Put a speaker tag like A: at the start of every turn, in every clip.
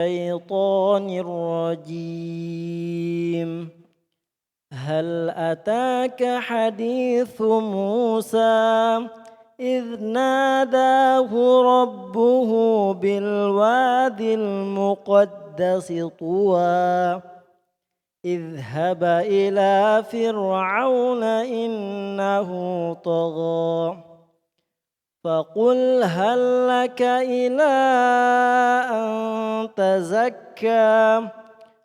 A: الشيطان الرجيم. هل أتاك حديث موسى إذ ناداه ربه بالواد المقدس طوى اذهب إلى فرعون إنه طغى فقل هل لك إلى أن تزكى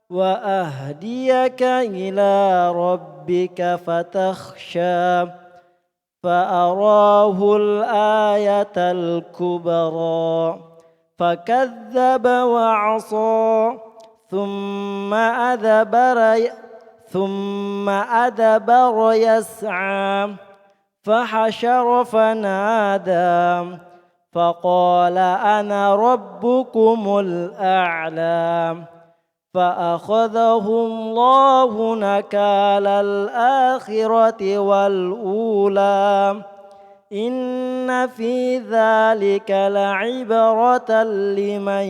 A: وأهديك إلى ربك فتخشى فأراه الآية الكبرى فكذب وعصى ثم أدبر يسعى فحشر فنادى فقال أنا ربكم الأعلى فأخذه الله نكال الآخرة والأولى إن في ذلك لعبرة لمن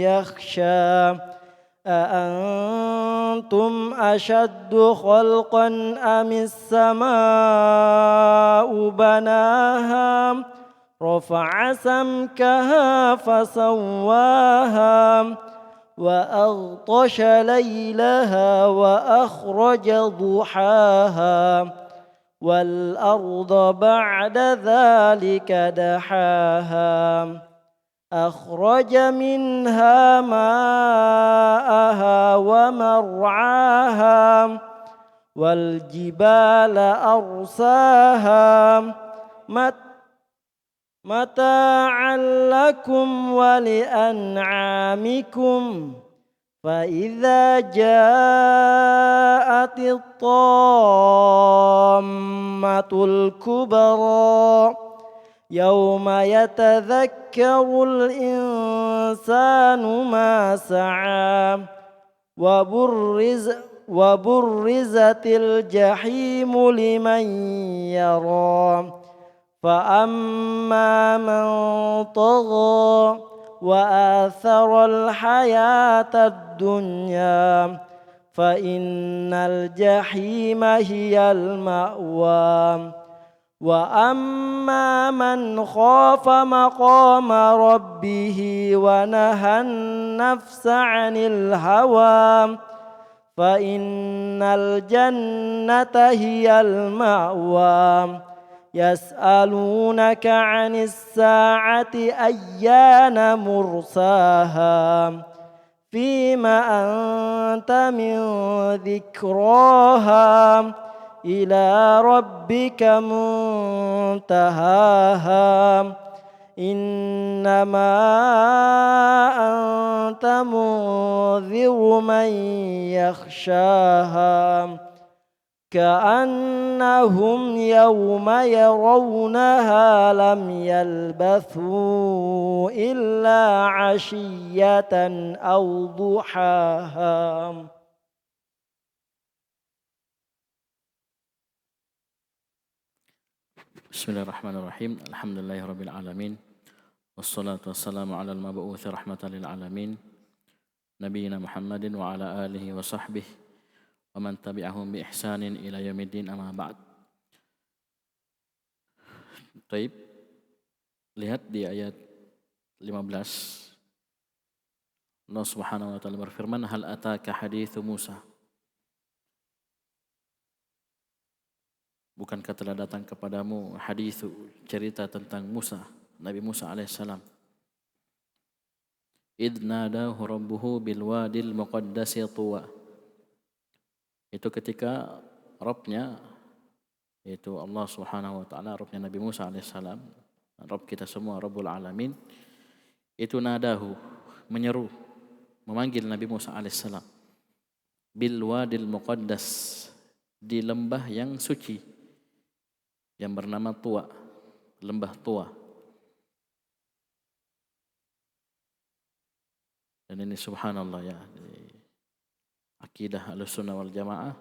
A: يخشى أأنتم أشد خلقا أم السماء بناها رفع سمكها فسواها وأغطش ليلها وأخرج ضحاها والأرض بعد ذلك دحاها أخرج منها ماءها ومرعاها والجبال أرساها متاعا لكم ولأنعامكم فإذا جاءت الطامة الكبرى يوم يتذكر الإنسان ما سعى وبرزت الجحيم لمن يرى فأما من طغى وآثر الحياة الدنيا فإن الجحيم هي المأوى وأما من خاف مقام ربه ونهى النفس عن الهوى فإن الجنة هي المأوى يسألونك عن الساعة أيان مرساها فيما أنت من ذكراها إلى ربك منتهاها إنما أنت منذر من يخشاها كأنهم يوم يرونها لم يلبثوا إلا عشية أو ضحاها.
B: Bismillahirrahmanirrahim. Alhamdulillahirabbil alamin. Wassalatu wassalamu ala al-mab'uts rahmatan lil alamin. Nabiyina Muhammadin wa ala alihi wa sahbihi wa man tabi'ahum bi ihsanin ila yaumiddin amma ba'd. Baik. Lihat di ayat 15. Allah Subhanahu wa taala berfirman, "Hal ataka haditsu Musa?" Bukankah telah datang kepadamu haditsu, cerita tentang Musa, Nabi Musa alaihissalam. Idh nadahu rabbuhu bil wadil muqaddasi tuwa. Itu ketika Rabbnya, yaitu Allah Subhanahu wa taala, Rabbnya Nabi Musa alaihissalam, Rabb kita semua, Rabbul alamin, itu nadahu, menyeru, memanggil Nabi Musa alaihissalam bil wadil muqaddas, di lembah yang suci yang bernama Tuwa, lembah Tuwa. Dan ini subhanallah ya, akidah Ahlussunnah wal Jamaah,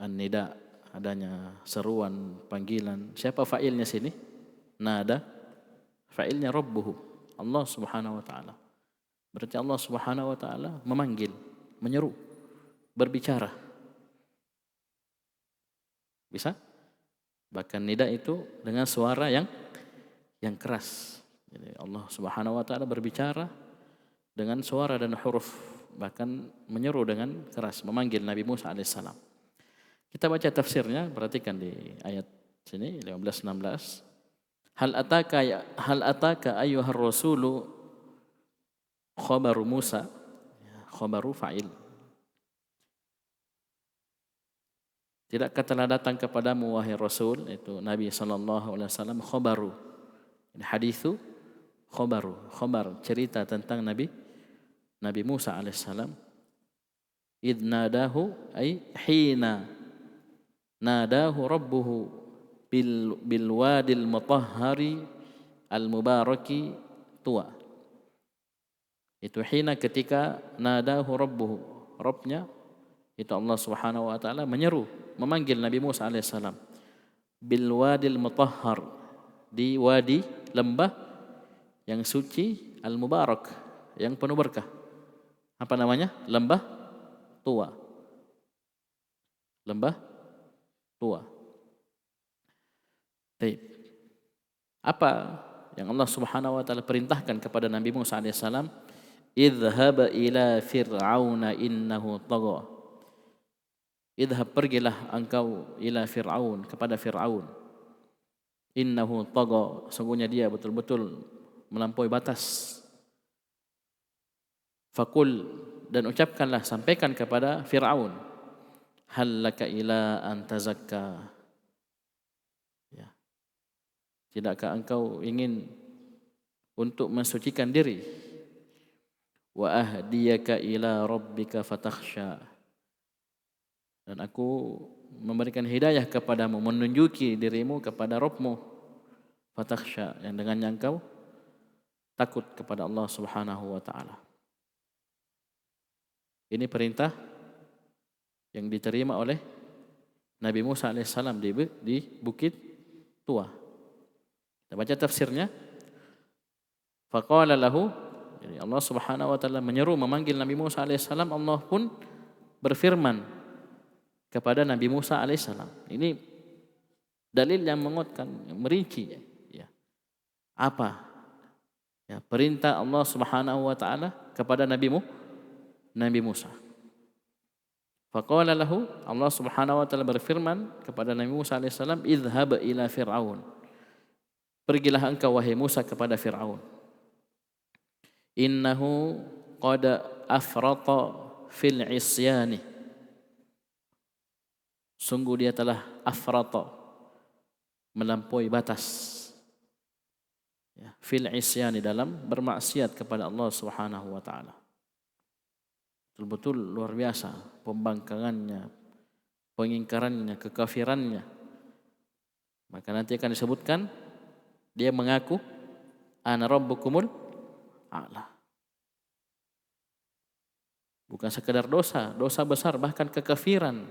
B: an-nida, adanya seruan, panggilan. Siapa fa'ilnya sini? Nada, fa'ilnya rabbuhu, Allah Subhanahu wa taala. Berarti Allah Subhanahu wa taala memanggil, menyeru, berbicara. Bisa? Bahkan nida itu dengan suara yang keras. Jadi Allah Subhanahu wa taala berbicara dengan suara dan huruf, bahkan menyeru dengan keras, memanggil Nabi Musa alaihissalam. Kita baca tafsirnya, perhatikan di ayat sini 15-16. Hal ataka ayyuhar rasulu khabaru Musa, khabaru fa'il. Tidakkah telah datang kepadamu wahai Rasul, itu Nabi sallallahu alaihi wasallam, khabaru. Ini hadithu khabaru, khabar cerita tentang Nabi Musa alaihissalam. Idh nadahu ay hina nadahu rabbuhu bil wadil mutahhari al mubaraki tuwa. Itu hina ketika nadahu rabbuhu, Rabbnya itu Allah Subhanahu wa taala menyeru, memanggil Nabi Musa alaihissalam bil wadil mutahhar, di wadi lembah yang suci al mubarak, yang penuh berkah. Apa namanya? Lembah Tua. Lembah Tua. Baik. Apa yang Allah Subhanahu wa taala perintahkan kepada Nabi Musa alaihissalam? Idhhab ila fir'auna innahu tagha. Idhhab, pergilah engkau, ila Fir'aun, kepada Fir'aun. Innahu tagha, sungguhnya dia betul-betul melampaui batas. Fakul, dan ucapkanlah, sampaikan kepada Fir'aun, hal laka ila an tazakka. Ya. Tidakkah engkau ingin untuk mensucikan diri? Wa ahdiyaka ila rabbika fatakhsha. Dan aku memberikan hidayah kepadamu, menunjuki dirimu kepada Rabbmu, fatakhsha, yang dengannya engkau takut kepada Allah Subhanahu wa taala. Ini perintah yang diterima oleh Nabi Musa alaihissalam di Bukit Tua. Kita baca tafsirnya. Faqala lahu, jadi Allah Subhanahu wa taala menyeru, memanggil Nabi Musa alaihissalam. Allah pun berfirman kepada Nabi Musa alaihissalam. Ini dalil yang menguatkan, yang merinci, ya. Apa? Ya, perintah Allah Subhanahu wa taala kepada Nabi Musa. Faqala lahu, Allah Subhanahu wa taala berfirman kepada Nabi Musa alaihissalam, idhhab ila Fir'aun. Pergilah engkau wahai Musa kepada Fir'aun. Innahu qad afrata fil isyani. Sungguh dia telah afrata, melampaui batas, ya, fil isyani, dalam bermaksiat kepada Allah Subhanahu wa taala. Betul-betul luar biasa pembangkangannya, pengingkarannya, kekafirannya. Maka nanti akan disebutkan dia mengaku ana rabbukumul a'la. Bukan sekedar dosa besar, bahkan kekafiran.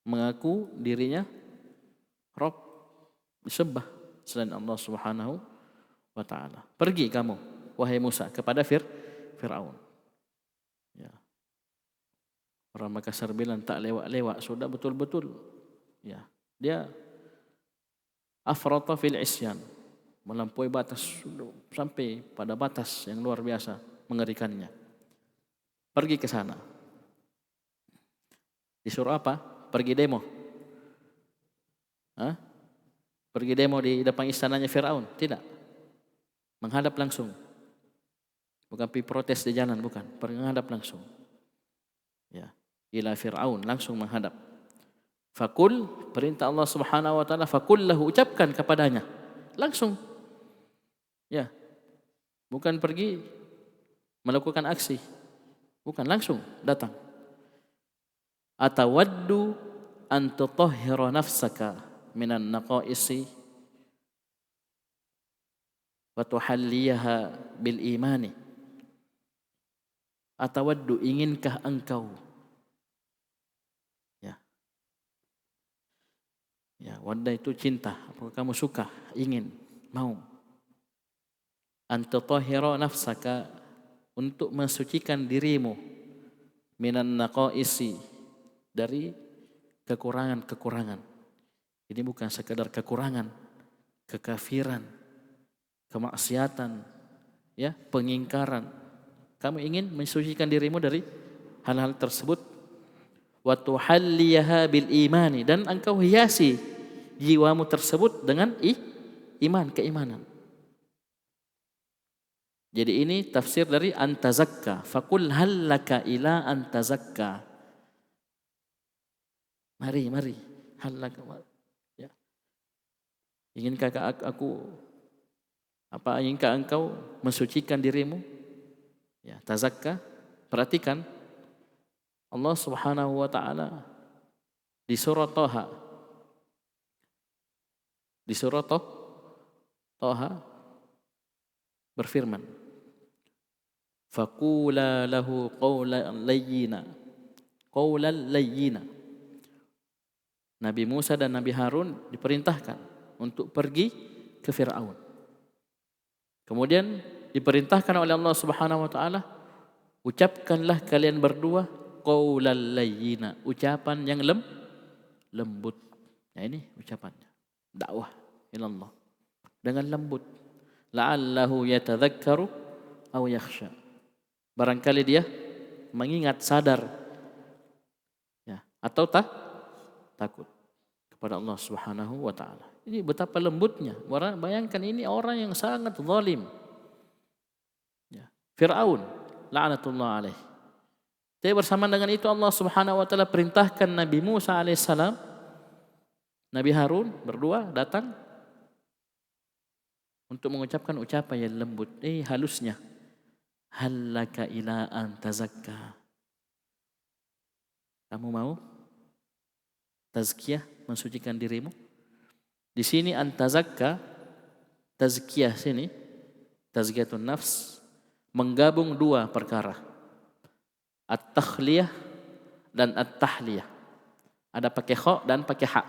B: Mengaku dirinya Rabb, disembah selain Allah Subhanahu wa taala. Pergi kamu wahai Musa kepada Fir'aun. Ya. Orang Makassar bilang tak lewat-lewat, sudah betul-betul. Ya, dia afrata fil isyan, melampaui batas, sudah sampai pada batas yang luar biasa mengerikannya. Pergi ke sana. Disuruh apa? Pergi demo. Pergi demo di depan istananya Fir'aun? Tidak. Menghadap langsung. Bukan pergi protes di jalan, bukan. Menghadap langsung. Ya. Ila Fir'aun, langsung menghadap. Fakul, perintah Allah Subhanahu wa taala, fakul lahu, ucapkan kepadanya. Langsung. Ya. Bukan pergi melakukan aksi. Bukan, langsung datang. Atawaddu an tutahhira nafsaka minan naqaisi wa tuhalliyaha bil imani. Atawaddu, inginkah engkau, ya. Ya, wadda itu cinta. Apakah kamu suka, ingin, mau Antatahhira nafsaka, untuk mensucikan dirimu, minan naqaisi, dari kekurangan-kekurangan. Ini bukan sekadar kekurangan, kekafiran, kemaksiatan, ya, pengingkaran. Kamu ingin mensucikan dirimu dari hal-hal tersebut. Wa tuhalliyaha bil imani, dan engkau hiasi jiwamu tersebut dengan iman, keimanan. Jadi ini tafsir dari antazakka. Faqul hal laka ila antazakka. Mari, hal laka. Ya. Inginkah inginkah engkau mensucikan dirimu? Ya, tazakka. Perhatikan Allah Subhanahu wa taala di surah Thaha. Di surah Thaha berfirman, faqula lahu qawlan layyina. Qawlan layyina. Nabi Musa dan Nabi Harun diperintahkan untuk pergi ke Fir'aun. Kemudian diperintahkan oleh Allah Subhanahu wa taala, ucapkanlah kalian berdua qawlan layyina, ucapan yang lembut. Nah, ini ucapannya. Dakwah ila Allah dengan lembut. La'allahu yatadzakkaru aw yakhsha. Barangkali dia mengingat, sadar, ya, atau takut kepada Allah Subhanahu wa taala. Ini betapa lembutnya. Bayangkan, ini orang yang sangat zalim. Ya, Fir'aun la'natullah alaih. Tapi bersamaan dengan itu Allah Subhanahu wa taala perintahkan Nabi Musa alaihissalam, Nabi Harun berdua datang untuk mengucapkan ucapan yang lembut, halusnya. Hallaka ila an tazakka. Kamu mau tazkiyah, mensucikan dirimu? Di sini an tazakka, tazkiyah sini, tazkiyatun nafs, menggabung dua perkara. At-takhliyah dan at-tahliyah. Ada pakai kha dan pakai ha.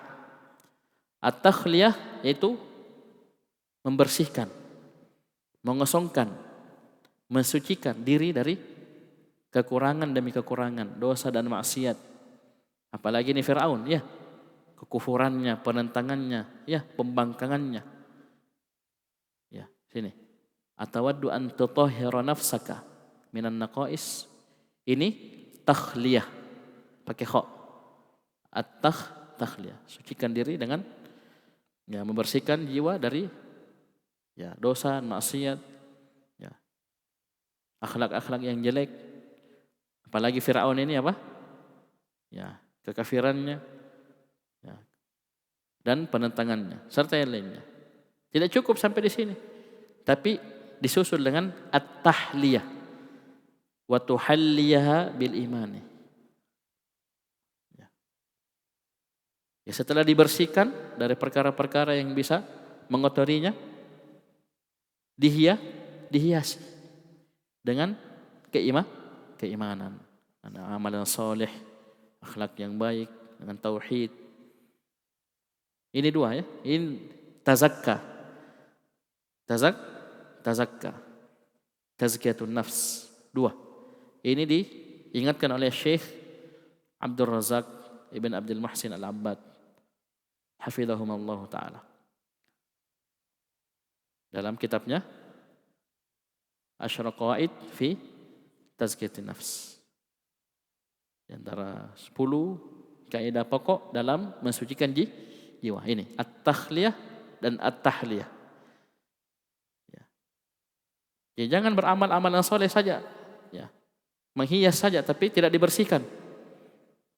B: At-takhliyah yaitu membersihkan, mengosongkan, mensucikan diri dari kekurangan demi kekurangan, dosa dan maksiat. Apalagi ini Fir'aun, ya, kekufurannya, penentangannya, ya, pembangkangannya. Ya, sini. Atawaddu an tutahhira nafsaka minan naqais. Ini takhliyah pakai kha. At-takhliyah, sucikan diri dengan, ya, membersihkan jiwa dari, ya, dosa, maksiat, ya, akhlak-akhlak yang jelek. Apalagi Fir'aun ini apa? Ya, kekafirannya, ya, dan penentangannya serta yang lainnya. Tidak cukup sampai di sini, tapi disusul dengan at-tahliyah wa tuhalliyaha bil imani. Ya, setelah dibersihkan dari perkara-perkara yang bisa mengotorinya, dihiasi dengan keimanan, amalan soleh, akhlak yang baik, dengan tauhid. Ini dua, ya. Ini tazakka. Tazakka. Tazkiyatun nafs. Dua. Ini diingatkan oleh Syekh Abdul Razak Ibn Abdul Muhsin Al-Abbad, hafizahumullah ta'ala, dalam kitabnya Asyra Qawaid fi Tazkiyatun Nafs. Di antara 10 kaidah pokok dalam mensucikan jiwa. Ini at-takhliyah dan at-tahliyah. Ya, jangan beramal amalan soleh saja, ya, menghias saja tapi tidak dibersihkan.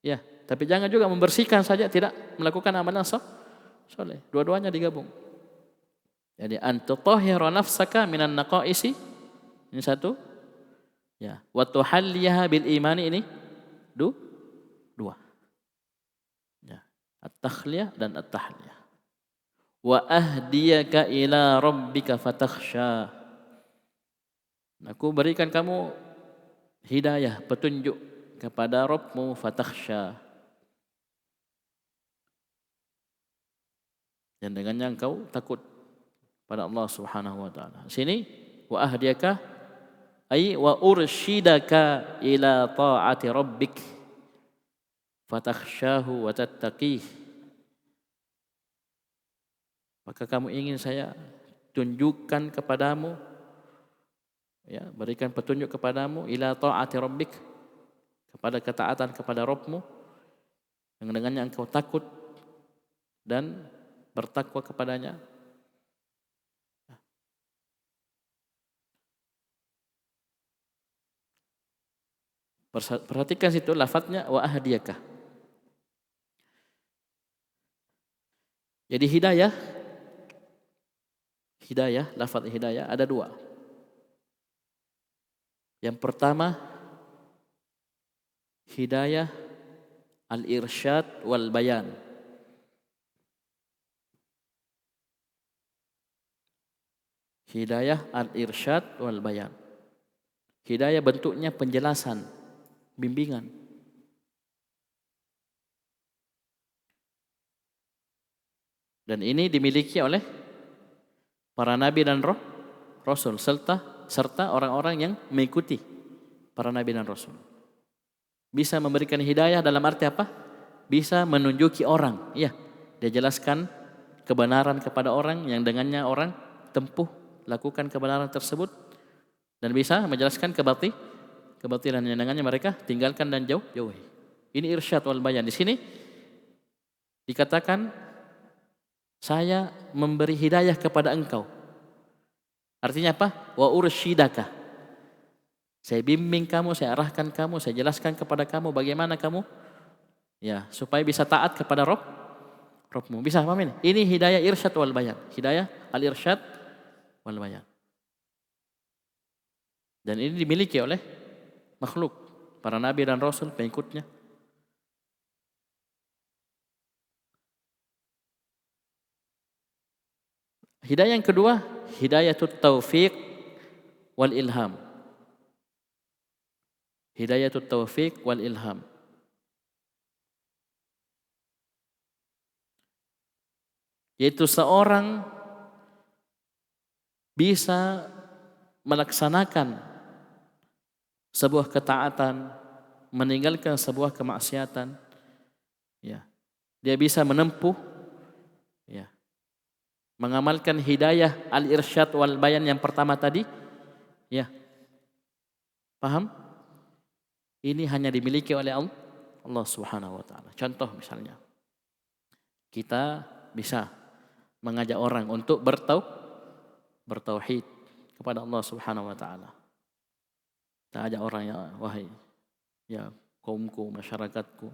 B: Ya, tapi jangan juga membersihkan saja tidak melakukan amalan soleh. Dua-duanya digabung. Jadi antutahhira nafsaka minan naqaisi, ini satu. Ya, wa tuhalliyaha bil imani, ini dua. Ya, at-takhliyah dan at-tahliyah. Wa ahdiyaka ila rabbika fatakhsha. Aku berikan kamu hidayah, petunjuk kepada Rabbmu, fatakhsha. Dan dengannya engkau takut pada Allah Subhanahu wa taala. Sini wa ahdiyaka ay wa ursyidaka ila ta'ati rabbik fatakhshahu wa tattaqih. Maka kamu ingin saya tunjukkan kepadamu, ya, berikan petunjuk kepadamu ila ta'ati rabbik, kepada ketaatan kepada Rabbmu yang dengannya engkau takut dan bertakwa kepadanya. Perhatikan situ lafadznya wa ahdiyaka. Jadi hidayah, lafadz hidayah ada dua. Yang pertama hidayah al-irsyad wal bayan. Hidayah al-irsyad wal bayan. Hidayah bentuknya penjelasan, bimbingan. Dan ini dimiliki oleh para nabi dan rasul serta orang-orang yang mengikuti para nabi dan rasul. Bisa memberikan hidayah dalam arti apa? Bisa menunjuki orang. Ya, dia jelaskan kebenaran kepada orang yang dengannya orang tempuh lakukan kebenaran tersebut, dan bisa menjelaskan kebatilan yang dengannya mereka tinggalkan dan jauhi. Ini irsyad wal bayan. Di sini dikatakan saya memberi hidayah kepada engkau. Artinya apa? Wa ursyidaka. Saya bimbing kamu, saya arahkan kamu, saya jelaskan kepada kamu bagaimana kamu, ya, supaya bisa taat kepada Rabbmu. Bisa paham ini? Ini hidayah irsyad wal bayan. Hidayah al-irsyad wal bayan. Dan ini dimiliki oleh makhluk, para nabi dan rasul, pengikutnya. Hidayah yang kedua, hidayatut taufiq wal ilham. Hidayatut taufiq wal ilham. Yaitu seorang bisa melaksanakan sebuah ketaatan, meninggalkan sebuah kemaksiatan, ya. Dia bisa menempuh, ya, mengamalkan hidayah al-irsyad wal bayan yang pertama tadi, ya. Paham? Ini hanya dimiliki oleh Allah Subhanahu wa taala. Contoh misalnya, kita bisa mengajak orang untuk bertauhid kepada Allah Subhanahu wa taala. Kita ajak orang, ya, wahai, ya, kaumku, masyarakatku,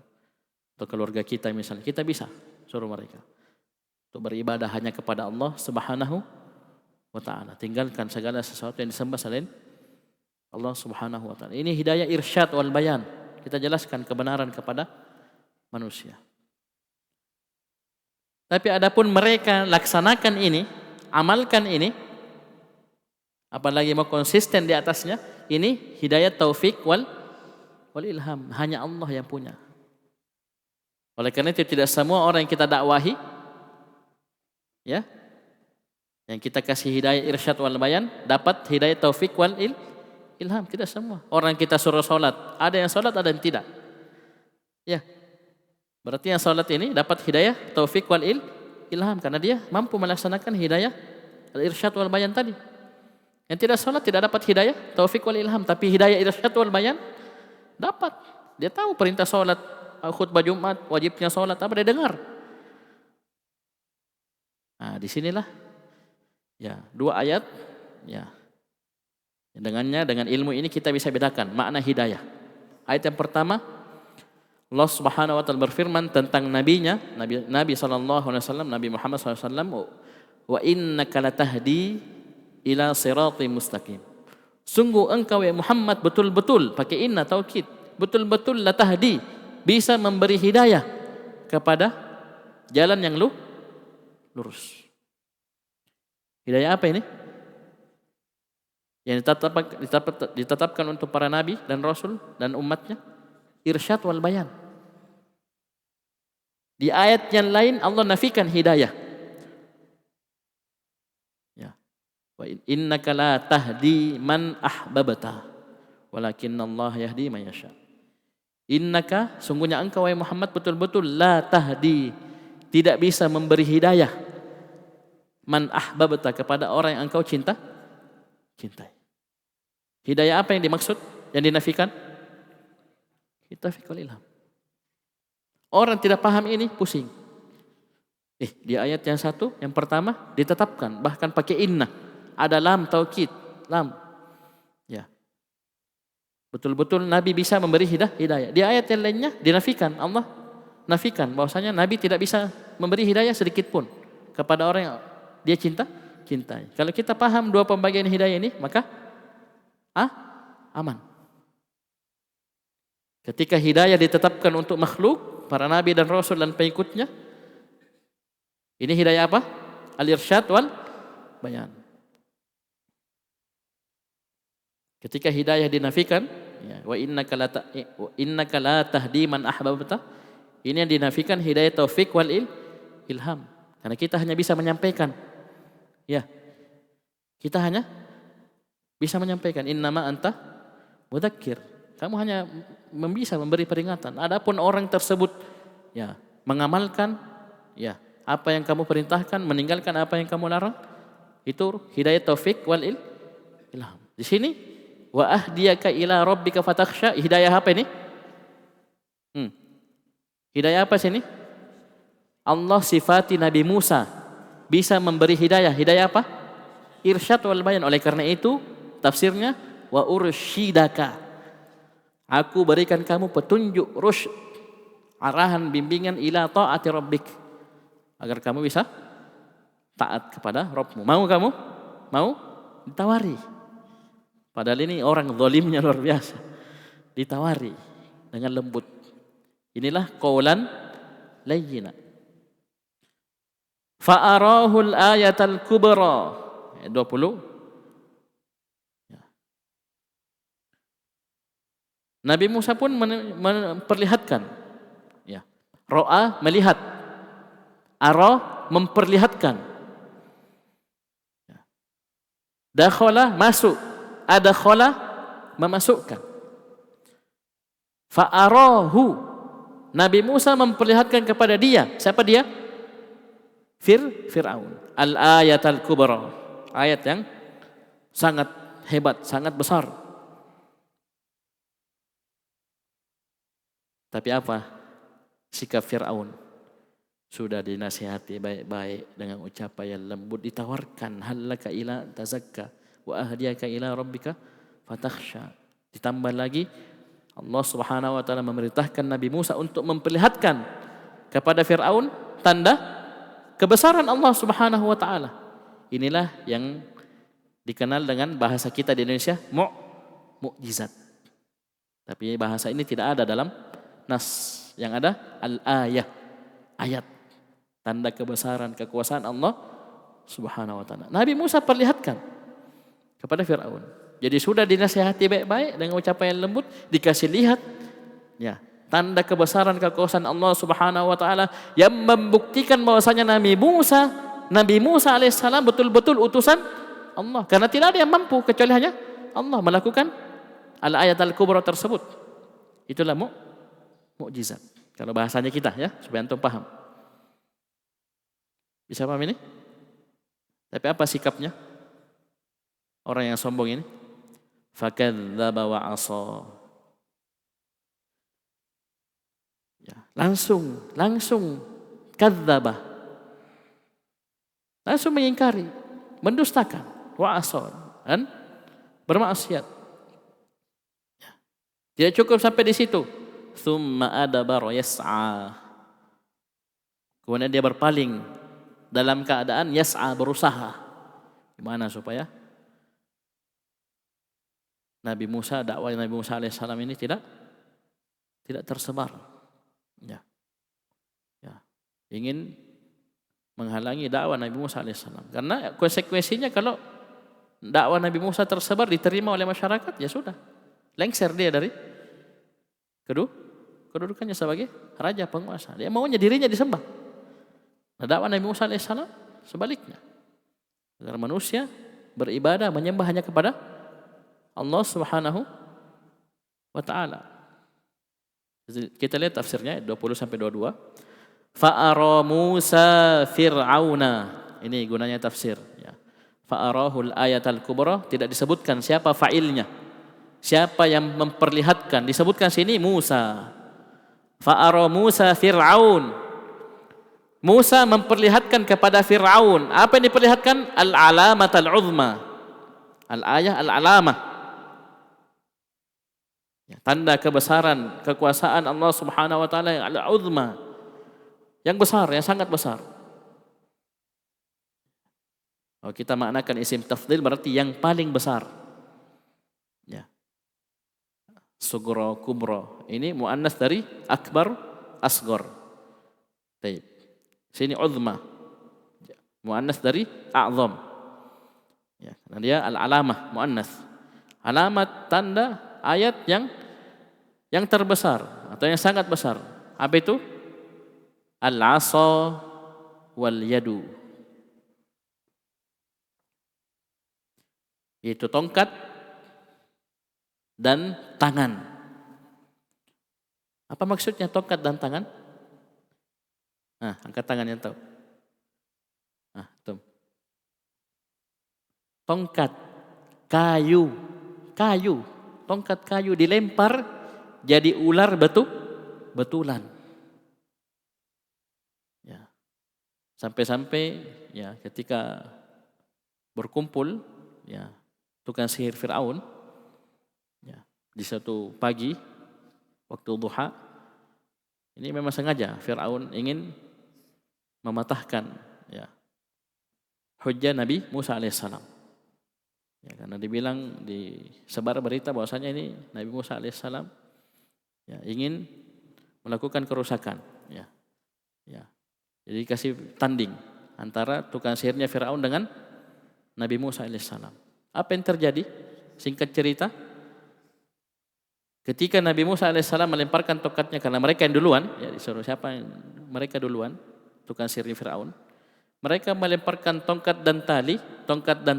B: atau keluarga kita misalnya, kita bisa suruh mereka untuk beribadah hanya kepada Allah Subhanahu wa taala. Tinggalkan segala sesuatu yang disembah selain Allah Subhanahu wa taala. Ini hidayah irsyad wal bayan. Kita jelaskan kebenaran kepada manusia. Tapi adapun mereka laksanakan ini, amalkan ini, apalagi mau konsisten di atasnya, ini hidayah taufik wal ilham. Hanya Allah yang punya. Oleh karena itu tidak semua orang yang kita dakwahi, ya, yang kita kasih hidayah irsyad wal bayan dapat hidayah taufik wal ilham. Tidak semua. Orang kita suruh sholat, ada yang sholat, ada yang tidak. Ya, berarti yang sholat ini dapat hidayah taufik wal ilham karena dia mampu melaksanakan hidayah al-irsyad wal bayan tadi. Yang tidak sholat tidak dapat hidayah taufik wal ilham, tapi hidayah irsyad wal bayan dapat. Dia tahu perintah sholat, khutbah Jumat, wajibnya sholat, apa dia dengar. Nah, disinilah, ya, dua ayat, ya, dengannya, dengan ilmu ini kita bisa bedakan makna hidayah. Ayat yang pertama, Allah Subhanahu wa taala berfirman tentang nabinya, Nabi sallallahu alaihi wasallam, Nabi Muhammad sallallahu alaihi wasallam, wa innaka latahdi ila siratim mustaqim. Sungguh engkau ya Muhammad betul-betul, pakai inna taukid, betul-betul latahdi, bisa memberi hidayah kepada jalan yang lurus. Hidayah apa ini? Yang ditetapkan untuk para nabi dan rasul dan umatnya, irsyad wal bayan. Di ayat yang lain Allah nafikan hidayah. Ya. Wa innaka la tahdi man ahbabta, walakinnallaha yahdi man yasha. Innaka, sungguhnya engkau wahai Muhammad betul-betul la tahdi, tidak bisa memberi hidayah, man ahbabta, kepada orang yang engkau cintai. Hidayah apa yang dimaksud, yang dinafikan? Taufiqul ilham. Orang tidak paham ini pusing. Di ayat yang satu, yang pertama ditetapkan, bahkan pakai inna, ada lam taukid, lam. Ya. Betul-betul Nabi bisa memberi hidayah. Di ayat yang lainnya dinafikan, Allah nafikan bahwasanya Nabi tidak bisa memberi hidayah sedikit pun kepada orang yang dia cintai. Kalau kita paham dua pembagian hidayah ini, maka aman. Ketika hidayah ditetapkan untuk makhluk, para nabi dan rasul dan pengikutnya, ini hidayah apa? Al-irsyad wal bayan. Ketika hidayah dinafikan, ya, wa innaka la tahdi man ahbabta, ini yang dinafikan hidayah taufik wal ilham. Karena kita hanya bisa menyampaikan. Ya. Kita hanya bisa menyampaikan, innama anta mudzakir. Kamu hanya bisa memberi peringatan. Adapun orang tersebut ya mengamalkan ya apa yang kamu perintahkan, meninggalkan apa yang kamu larang, itu hidayah taufik wal ilham. Di sini wa ahdiyaka ila rabbika fatakhsha, hidayah apa ini? Hidayah apa sini? Allah sifati Nabi Musa bisa memberi hidayah. Hidayah apa? Irsyad wal bayan. Oleh karena itu tafsirnya wa ursyidaka, aku berikan kamu petunjuk, rusyd, arahan, bimbingan ila ta'ati rabbik, agar kamu bisa taat kepada Rabbmu. Mau kamu? Mau? Ditawari. Padahal ini orang zalimnya luar biasa. Ditawari dengan lembut. Inilah qaulan layyina. Fa'arahul ayatal kubra. 20. Nabi Musa pun memperlihatkan. Ya. Ro'a melihat. Ara memperlihatkan. Dakhala masuk. Adakhala memasukkan. Fa'arahu, Nabi Musa memperlihatkan kepada dia. Siapa dia? Fir'aun. Al-ayat al-kubra. Ayat yang sangat hebat, sangat besar. Tapi apa sikap Fir'aun? Sudah dinasihati baik-baik dengan ucapan yang lembut, ditawarkan halaka ila tazakka wa ahdiyaka ila rabbika fatakhsha. Ditambah lagi Allah Subhanahu wa taala memerintahkan Nabi Musa untuk memperlihatkan kepada Fir'aun tanda kebesaran Allah Subhanahu wa taala. Inilah yang dikenal dengan bahasa kita di Indonesia mukjizat. Tapi bahasa ini tidak ada dalam nas. Yang ada al-ayah, ayat, tanda kebesaran kekuasaan Allah Subhanahu wa taala. Nabi Musa perlihatkan kepada Fir'aun. Jadi sudah dinasihati baik-baik dengan ucapan yang lembut, dikasih lihat ya tanda kebesaran kekuasaan Allah Subhanahu wa taala yang membuktikan bahwasanya Nabi Musa alaihissalam betul-betul utusan Allah. Karena tidak ada yang mampu kecuali hanya Allah melakukan al-ayat al-kubra tersebut. Itulah mukjizat. Kalau bahasanya kita ya, supaya antum paham. Bisa paham ini? Tapi apa sikapnya orang yang sombong ini? Fakadzdzaba wa 'asa. Ya, langsung kadzdzaba. Langsung mengingkari, mendustakan, wa 'asa, dan bermaksiat. Ya. Tidak cukup sampai di situ. Tsumma adabara yas'a. Kemudian dia berpaling dalam keadaan yas'a, berusaha. Gimana supaya Nabi Musa, dakwah Nabi Musa alaihissalam ini tidak tersebar. Ya. Ingin menghalangi dakwah Nabi Musa alaihissalam. Karena konsekuensinya kalau dakwah Nabi Musa tersebar, diterima oleh masyarakat, ya sudah. Lengser dia dari kedudukannya sebagai raja penguasa. Dia maunya dirinya disembah. Nah, dakwah Nabi Musa alaihissalam sebaliknya. Agar manusia beribadah, menyembah hanya kepada Allah Subhanahu wa taala. Kita lihat tafsirnya 20 sampai 22. Fa'ara Musa Fir'auna. Ini gunanya tafsir, ya. Fa'arahul ayatal kubra, tidak disebutkan siapa fa'ilnya. Siapa yang memperlihatkan? Disebutkan sini Musa. Fa'ara Musa Fir'aun. Musa memperlihatkan kepada Fir'aun. Apa yang diperlihatkan? Al-alamatal uzma. Al-ayah al-alamah. Tanda kebesaran, kekuasaan Allah Subhanahu wa taala yang al-uzma. Yang besar, yang sangat besar. Kalau kita maknakan isim tafdhil berarti yang paling besar. Ya. Sugra, kubra. Ini muannas dari akbar, asghar. Baik. Sini uzma. Muannas dari a'zam. Ya, karena dia al-alamah, muannas. Alamat, tanda, ayat yang terbesar atau yang sangat besar. Apa itu? Al-'asa wal yadu. Itu tongkat dan tangan. Apa maksudnya tongkat dan tangan? Nah, angkat tangan yang tahu. Nah, tuh. Tongkat kayu, tongkat kayu dilempar jadi ular betulan. Ya. Sampai-sampai ya ketika berkumpul ya tukang sihir Fir'aun ya, di suatu pagi waktu duha, ini memang sengaja Fir'aun ingin mematahkan ya hujjah Nabi Musa alaihissalam. Ya, karena dibilang disebar berita bahwasanya ini Nabi Musa alaihissalam ya, ingin melakukan kerusakan. Ya, ya. Jadi kasih tanding antara tukang sihirnya Fir'aun dengan Nabi Musa alaihissalam. Apa yang terjadi? Singkat cerita, ketika Nabi Musa alaihissalam melemparkan tongkatnya, karena mereka yang duluan, ya disuruh siapa yang mereka duluan, tukang sihir Fir'aun. Mereka melemparkan tongkat dan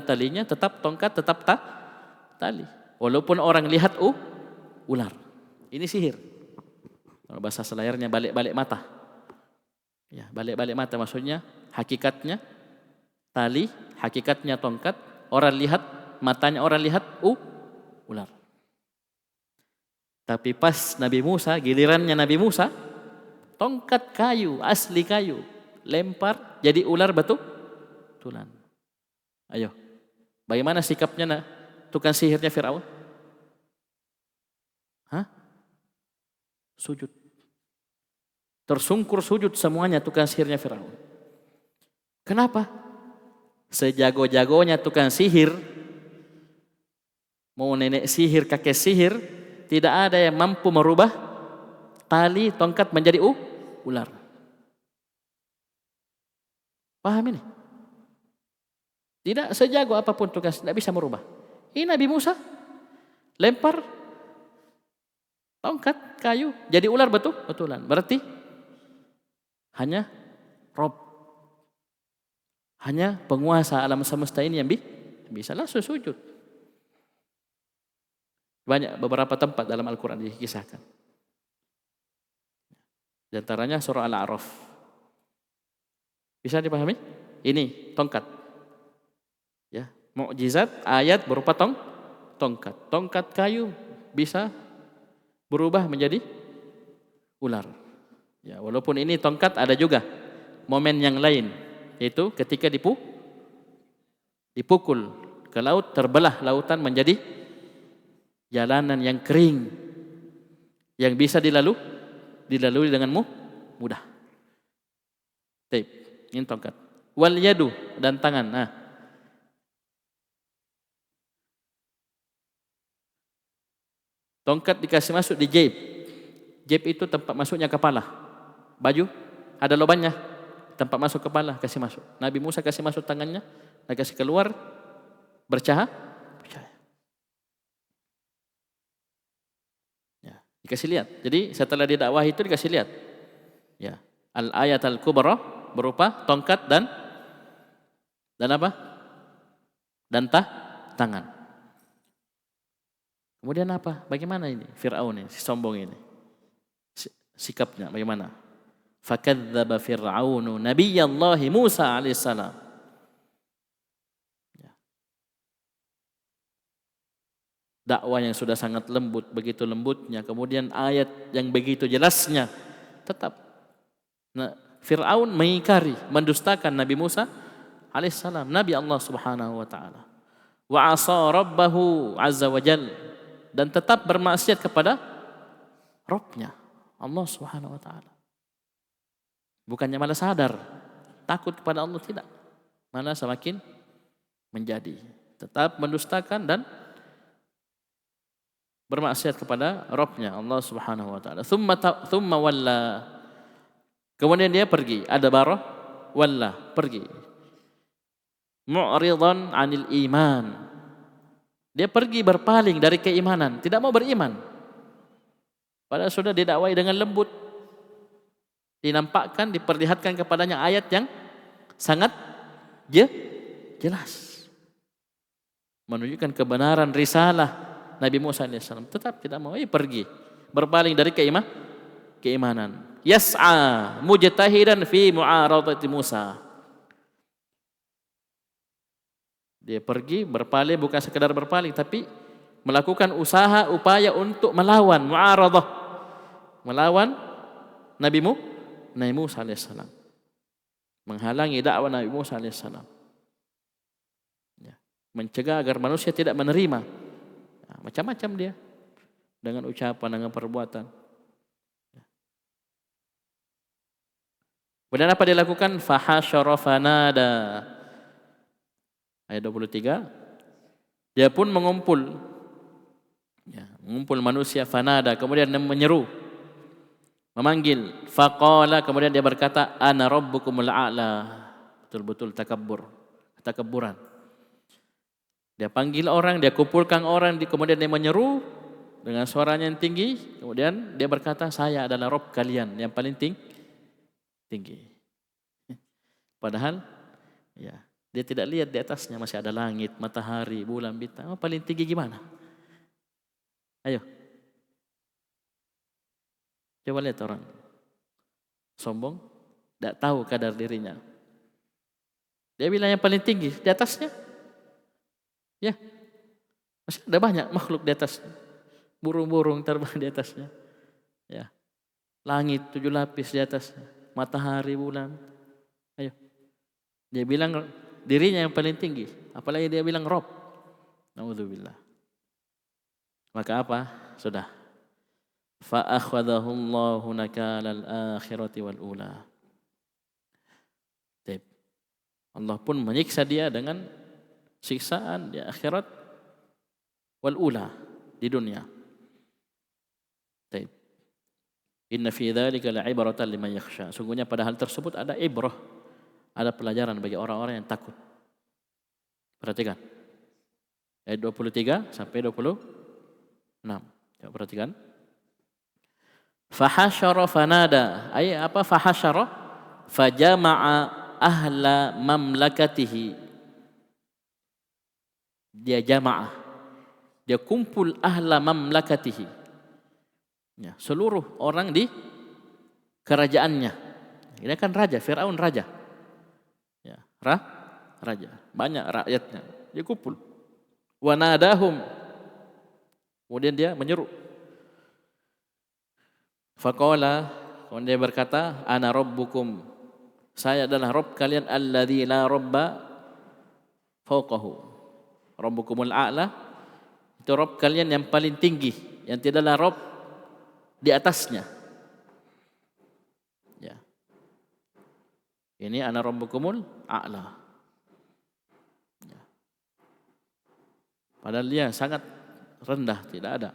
B: talinya tetap tongkat, tetap tali. Walaupun orang lihat ular. Ini sihir. Kalau bahasa selayarnya balik-balik mata. Ya, balik-balik mata maksudnya hakikatnya tali, hakikatnya tongkat, orang lihat, matanya orang lihat ular. Tapi pas Nabi Musa, gilirannya Nabi Musa, tongkat kayu, asli kayu, lempar jadi ular betulan. Ayo, bagaimana sikapnya tukang sihirnya Fir'aun? Sujud. Tersungkur sujud semuanya tukang sihirnya Fir'aun. Kenapa? Sejago-jagonya tukang sihir, mau nenek sihir, kakek sihir, tidak ada yang mampu merubah tali tongkat menjadi ular. Paham ini? Tidak sejago apapun tukang sihir, tidak bisa merubah. Ini Nabi Musa lempar tongkat kayu jadi ular betulan. Berarti hanya Rob, hanya penguasa alam semesta ini yang bisa langsung sujud. Banyak beberapa tempat dalam Al-Quran dikisahkan. Di antaranya surah Al-A'raf. Bisa dipahami? Ini tongkat. Ya, mukjizat ayat berupa tongkat. Tongkat kayu bisa berubah menjadi ular. Ya, walaupun ini tongkat ada juga momen yang lain, yaitu ketika dipukul ke laut, terbelah lautan menjadi jalanan yang kering yang bisa dilalui dengan mudah. Tape. Ini tongkat. Wal yadu, dan tangan. Nah, tongkat dikasih masuk di jeb. Jeb itu tempat masuknya kepala. Baju ada lubangnya, tempat masuk kepala kasih masuk. Nabi Musa kasih masuk tangannya, kasih keluar bercahaya. Ya, dikasih lihat. Jadi setelah didakwah itu dikasih lihat. Ya, al-ayat al-kubra berupa tongkat dan apa? dan tangan. Kemudian apa? Bagaimana ini Fir'aun ini, si sombong ini? Sikapnya bagaimana? Fakadzdzaba Fir'aunu nabiyallahi Musa alaihissalam. Dakwah yang sudah sangat lembut, begitu lembutnya, kemudian ayat yang begitu jelasnya, tetap Fir'aun mengingkari, mendustakan Nabi Musa alaihissalam, Nabi Allah subhanahu wa ta'ala. Wa asa rabbahu azza wa jal, dan tetap bermaksiat kepada Rabbnya Allah subhanahu wa ta'ala. Bukannya malah sadar, takut kepada Allah, tidak. Malah semakin menjadi, tetap mendustakan dan bermaksiat kepada Rabbnya Allah subhanahu wa ta'ala. Thumma walla, kemudian dia pergi, ada barah, walla, pergi. Mu'ridan anil iman, dia pergi berpaling dari keimanan, tidak mau beriman. Padahal sudah didakwai dengan lembut, dinampakkan, diperlihatkan kepadanya ayat yang sangat jelas, menunjukkan kebenaran risalah Nabi Musa alaihissalam, tetap tidak mau, pergi berpaling dari keimanan. Yas'a mujtahidan fi mu'aradati Musa, dia pergi berpaling, bukan sekedar berpaling, tapi melakukan usaha, upaya untuk melawan, mu'aradah, melawan Nabi Musa alaihissalam, menghalangi dakwah Nabi Musa alaihissalam, mencegah agar manusia tidak menerima. Macam-macam dia, dengan ucapan, dengan perbuatan. Kemudian apa dia lakukan? Fahasyara fanada, ayat 23, dia pun mengumpul, mengumpul manusia, fanada, kemudian menyeru, memanggil, faqala, kemudian dia berkata, ana rabbukumul a'la, betul-betul takabburan. Dia panggil orang, dia kumpulkan orang, kemudian dia menyeru dengan suaranya yang tinggi, kemudian dia berkata, saya adalah Rabb kalian yang paling tinggi. Padahal dia tidak lihat di atasnya masih ada langit, matahari, bulan, bintang. Paling tinggi gimana? Ayo, coba lihat orang sombong, tidak tahu kadar dirinya. Dia bilang yang paling tinggi, di atasnya masih ada banyak makhluk di atasnya, burung-burung terbang di atasnya, langit 7 lapis di atasnya, matahari, bulan. Ayo, dia bilang dirinya yang paling tinggi, apalagi dia bilang Rob. Naudzubillah. Maka apa? Sudah. Fa akhadahu Allahu nakalal akhirati wal ula. Allah pun menyiksa dia dengan siksaan di akhirat wal ula, di dunia. Baik. Inna fi dzalika la'ibratan liman yakhsha. Sungguhnya pada hal tersebut ada ibrah, ada pelajaran bagi orang-orang yang takut. Perhatikan. Ayat 23 sampai 26. Coba perhatikan. Fahasyara fanada. Ayat apa fahasyara? Fajama'a ahla mamlakatihi. Dia jama'ah, dia kumpul ahla mamlakatihi, seluruh orang di kerajaannya. Ini kan raja, Fir'aun raja, raja, banyak rakyatnya, dia kumpul. Wa nadahum, kemudian dia menyeru. Faqala, kemudian dia berkata, ana rabbukum, saya adalah Rabb kalian, alladzi la rabba fawqahu. Rabbukumul a'la, itu Rabb kalian yang paling tinggi, yang tidaklah Rabb di atasnya. Ini ana rabbukumul a'la. Padahal dia sangat rendah, tidak ada.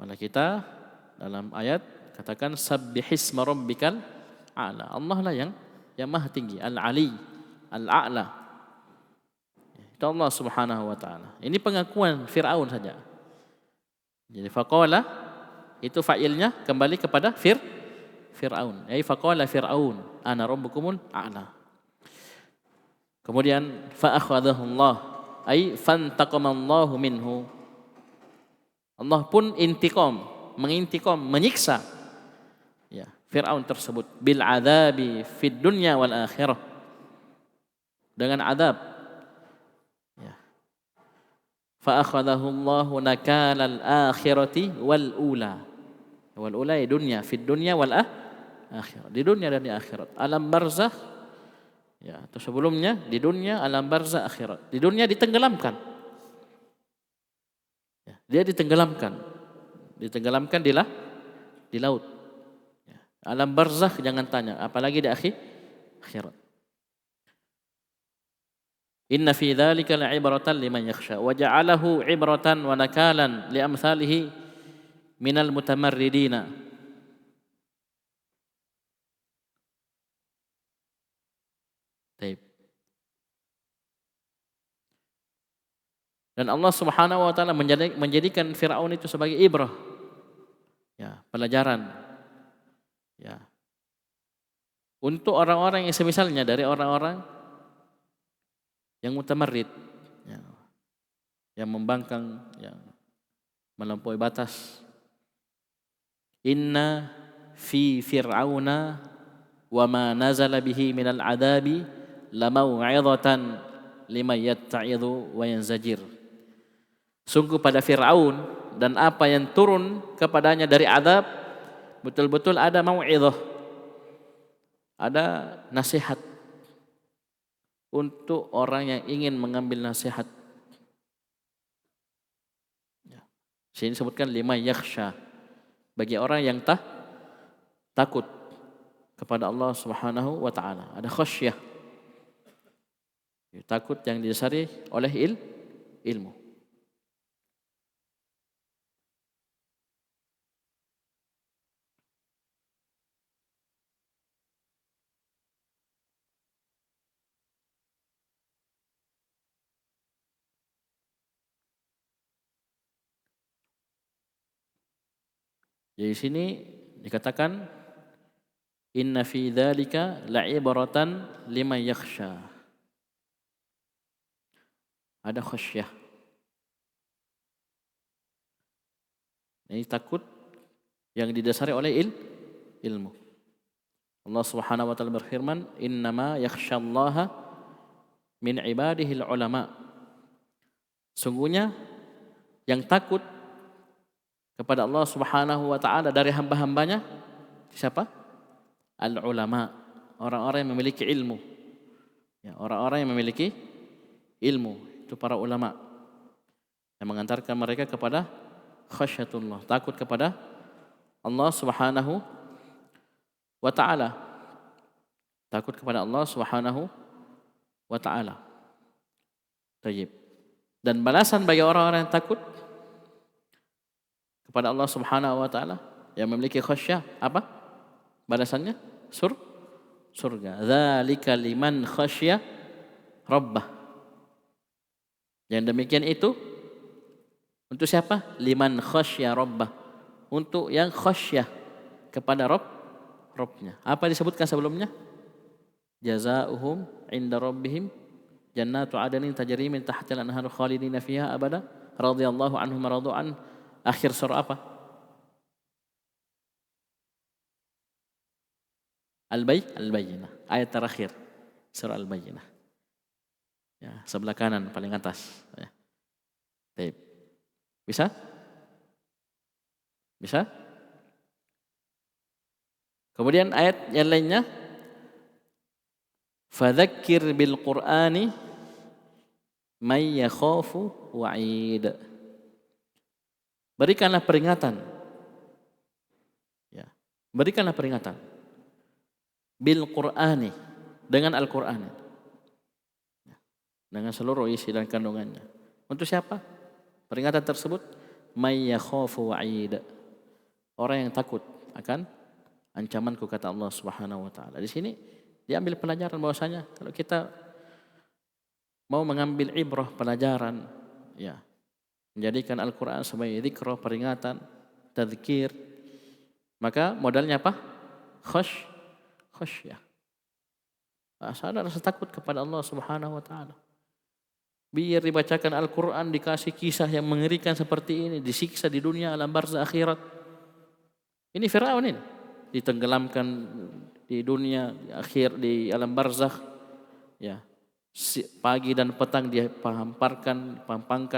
B: Malah kita dalam ayat katakan sabbihisma rabbikal a'la. Allah lah yang maha tinggi, al-ali, al-a'la. Itu Allah subhanahu wa ta'ala. Ini pengakuan Fir'aun saja. Jadi faqala itu fa'ilnya kembali kepada Fir'aun. Faqala Fir'aun ana rabbukumul a'la. Kemudian fa'akhadhahu Allah, ay fantaqamallahu minhu. Allah pun intiqam, mengintiqam, menyiksa ya Fir'aun tersebut bil adzabi fid dunya wal akhirah, dengan adab ya. Fa akhadahu Allahu nakalal akhirati wal ula. Wal ula di dunya, fid dunya wal akhirah, di dunia dan di akhirat. Alam barzakh ya, atau sebelumnya di dunia, alam barzakh, akhirat. Di dunia ditenggelamkan. Ya, dia ditenggelamkan di laut. Alam barzakh jangan tanya, apalagi di akhirat. Inna fi dzalika la'ibratan liman yakhsha wa ja'alahu 'ibratan wa nakalan li amsalihi minal mutamarridina. Baik. Dan Allah Subhanahu wa taala menjadikan Firaun itu sebagai ibrah. Ya, pelajaran. Ya. Untuk orang-orang yang semisalnya dari orang-orang yang mutamarrid, ya, yang membangkang, yang melampaui batas. Inna fi fir'auna wa ma nazala bihi minal adabi lamau'izatan liman yatta'idhu wa yanzajir. Sungguh pada Fir'aun dan apa yang turun kepadanya dari adab, betul-betul ada mau'izah, ada nasihat untuk orang yang ingin mengambil nasihat. Sini disebutkan lima yakhsha, bagi orang yang takut kepada Allah Subhanahu wa taala. Ada khasyah, takut yang didasari oleh ilmu. Jadi sini dikatakan inna fi dzalika la'ibratan liman yakhsha. Ada khasyah. Ini takut yang didasari oleh ilmu. Allah Subhanahu wa taala berfirman, "Innama yakhsyallaha min ibadihil ulama." Sungguhnya yang takut kepada Allah Subhanahu wa taala dari hamba-hambanya siapa? Al-ulama, orang-orang yang memiliki ilmu. Ya, orang-orang yang memiliki ilmu, itu para ulama. Yang mengantarkan mereka kepada khasyatullah, takut kepada Allah Subhanahu wa taala. Takut kepada Allah Subhanahu wa taala. Tayyib. Dan balasan bagi orang-orang yang takut kepada Allah Subhanahu wa taala, yang memiliki khasyah, apa? Balasannya surga. Dzalika liman khasyya rabbah. Yang demikian itu untuk siapa? Liman khasyya rabbah. Untuk yang khasyah kepada Rabbnya. Apa disebutkan sebelumnya? Jazaohum inda rabbihim jannatu adnin tajri min tahtiha al-anharu khalidina fiha abada radhiyallahu anhum wa radu an. Akhir surah apa? Al-Bayyinah. Ayat terakhir surah Al-Bayyinah. Ya, sebelah kanan paling atas. Ya. Baik. Bisa? Bisa? Kemudian ayat yang lainnya, fadzakir bil Qur'ani may yakhafu wa'id. Berikanlah peringatan. Ya, berikanlah peringatan. Bil Qur'ani, dengan Al-Qur'an. Ya, dengan seluruh isi dan kandungannya. Untuk siapa? Peringatan tersebut may yakhafu wa'id. Orang yang takut akan ancamanku, kata Allah Subhanahu wa taala. Di sini diambil pelajaran bahwasanya kalau kita mau mengambil ibrah, pelajaran, ya, menjadikan Al-Quran sebagai dzikra, peringatan, tadzkir, maka modalnya apa? Khasyah. Ada rasa takut kepada Allah Subhanahu wa taala. Biar dibacakan Al-Qur'an, dikasih kisah yang mengerikan seperti ini, disiksa di dunia, alam barzah, akhirat. Ini Firaun ini, ditenggelamkan di dunia, di akhir di alam barzakh, ya. Pagi dan petang dia pampangkan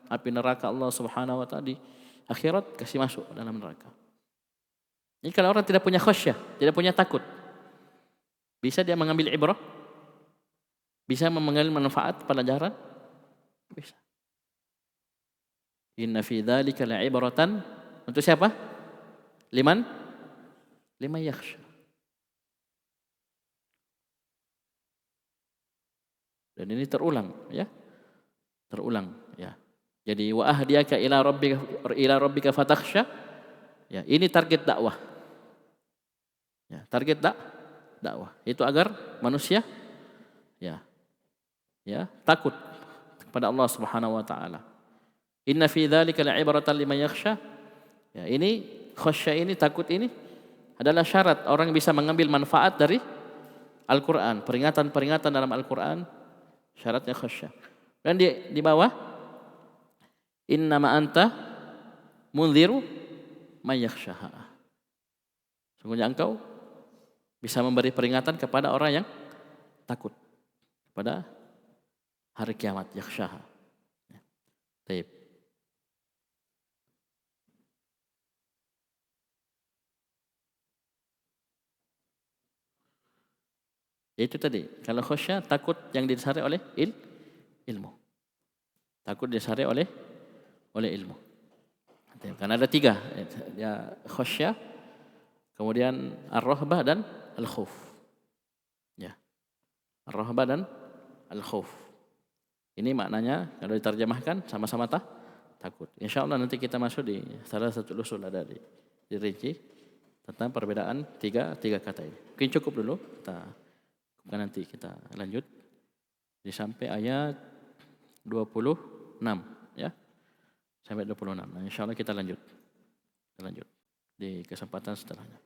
B: api neraka Allah Subhanahu wa taala, di akhirat kasih masuk dalam neraka. Ini kalau orang tidak punya khasyah, tidak punya takut, bisa dia mengambil ibrah? Bisa mengambil manfaat pelajaran? Bisa. Inna fi dzalika la'ibratan untuk siapa? Liman yakhsha. Dan ini terulang, ya. Terulang, ya. Jadi wa ahdiyaka ila rabbika fatakhsha. Ya, ini target dakwah. Ya, target dakwah. Itu agar manusia takut kepada Allah Subhanahu wa taala. Inna fi dzalika la'ibratan liman yakhsha. Ya, ini khasyah ini, takut ini adalah syarat orang bisa mengambil manfaat dari Al-Qur'an, peringatan-peringatan dalam Al-Qur'an, syaratnya khasyah. Dan di bawah innama anta munziru may yakhshaha. Sungguhnya engkau bisa memberi peringatan kepada orang yang takut pada hari kiamat, yakhshaha. Baik. Itu tadi, kalau khasyah takut yang didasari oleh ilmu. Takut didasari oleh ilmu. Karena ada 3, ya, khasyah, kemudian ar-rahbah dan al-khauf. Ya. Ar-rahbah dan al-khauf. Ini maknanya kalau diterjemahkan sama-sama takut. Insyaallah nanti kita masuk di salah satu usul ada di rinci tentang perbedaan tiga kata ini. Mungkin cukup dulu, nanti kita lanjut sampai ayat 26, ya. Sampai 26. Nah, insyaallah kita lanjut di kesempatan setelahnya.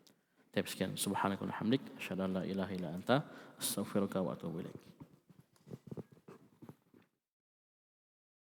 B: Sekian, subhanakallahumma hamdik, asyhadu an la ilaha illa anta, astaghfiruka wa atubu ilaik.